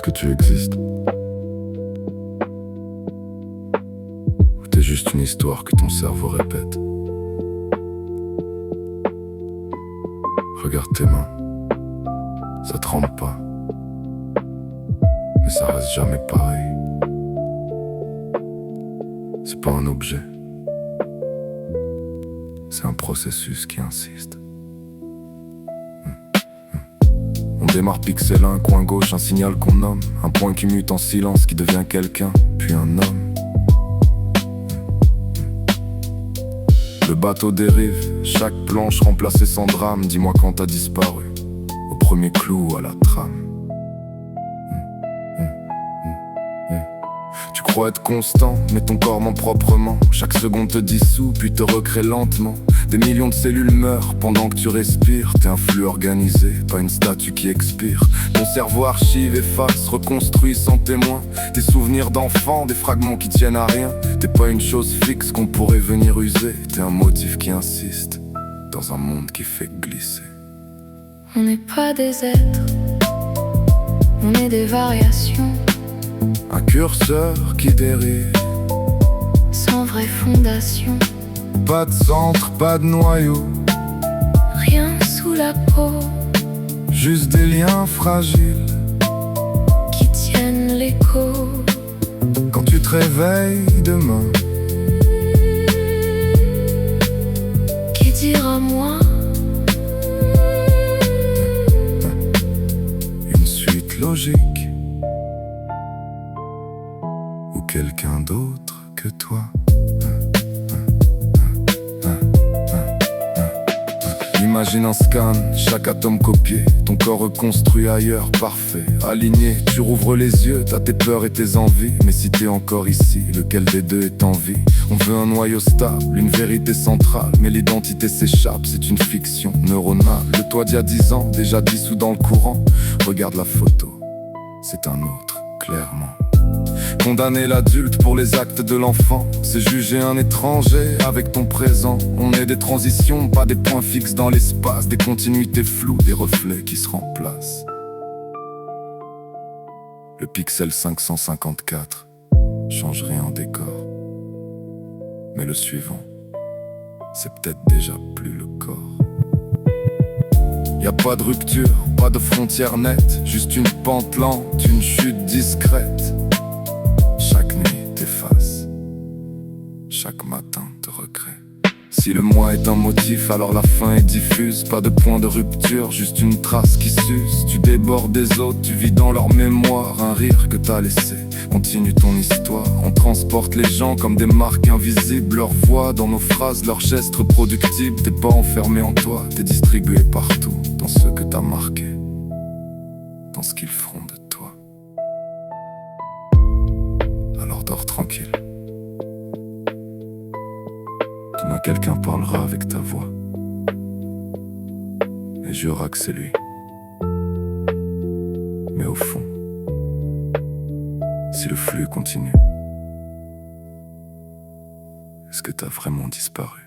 que tu existes? Ou t'es juste une histoire que ton cerveau répète? Regarde tes mains, ça tremble pas, mais ça reste jamais pareil. C'est pas un objet, c'est un processus qui insiste. On démarre pixel 1, coin gauche, un signal qu'on nomme, un point qui mute en silence, qui devient quelqu'un, puis un homme. Le bateau dérive, chaque planche remplacée sans drame. Dis-moi quand t'as disparu, au premier clou ou à la trame. Tu crois être constant, mais ton corps ment proprement. Chaque seconde te dissout, puis te recrée lentement. Des millions de cellules meurent pendant que tu respires. T'es un flux organisé, pas une statue qui expire. Ton cerveau archive, efface, reconstruit sans témoin. Des souvenirs d'enfants, des fragments qui tiennent à rien. T'es pas une chose fixe qu'on pourrait venir user. T'es un motif qui insiste, dans un monde qui fait glisser. On n'est pas des êtres, on est des variations. Un curseur qui dérive, sans vraie fondation. pas de centre, pas de noyau, Rien sous la peau juste des liens fragiles qui tiennent l'écho. quand tu te réveilles demain. Qui dira moi? Une suite logique ou quelqu'un d'autre que toi. Imagine un scan, chaque atome copié, ton corps reconstruit ailleurs, parfait, aligné. Tu rouvres les yeux, t'as tes peurs et tes envies. Mais si t'es encore ici, lequel des deux est en vie? On veut un noyau stable, une vérité centrale, mais l'identité s'échappe, c'est une fiction neuronale. Le toi d'il y a 10 ans, déjà dissous dans le courant. Regarde la photo, c'est un autre, clairement. Condamner l'adulte pour les actes de l'enfant, c'est juger un étranger avec ton présent. On est des transitions, pas des points fixes dans l'espace. Des continuités floues, des reflets qui se remplacent. Le pixel 554 change rien en décor, mais le suivant, c'est peut-être déjà plus le corps. Y a pas de rupture, pas de frontière nette, juste une pente lente, une chute discrète. Chaque nuit t'efface, chaque matin te recrée. Si le moi est un motif, alors la fin est diffuse. Pas de point de rupture, juste une trace qui s'use. Tu débordes des autres, tu vis dans leur mémoire. Un rire que t'as laissé, continue ton histoire. On transporte les gens comme des marques invisibles. Leur voix dans nos phrases, leurs gestes reproductibles. T'es pas enfermé en toi, t'es distribué partout. Dans ce que t'as marqué, dans ce qu'ils feront de toi. Alors dors tranquille. Demain quelqu'un parlera avec ta voix et jurera que c'est lui. Mais au fond, si le flux continue, est-ce que t'as vraiment disparu?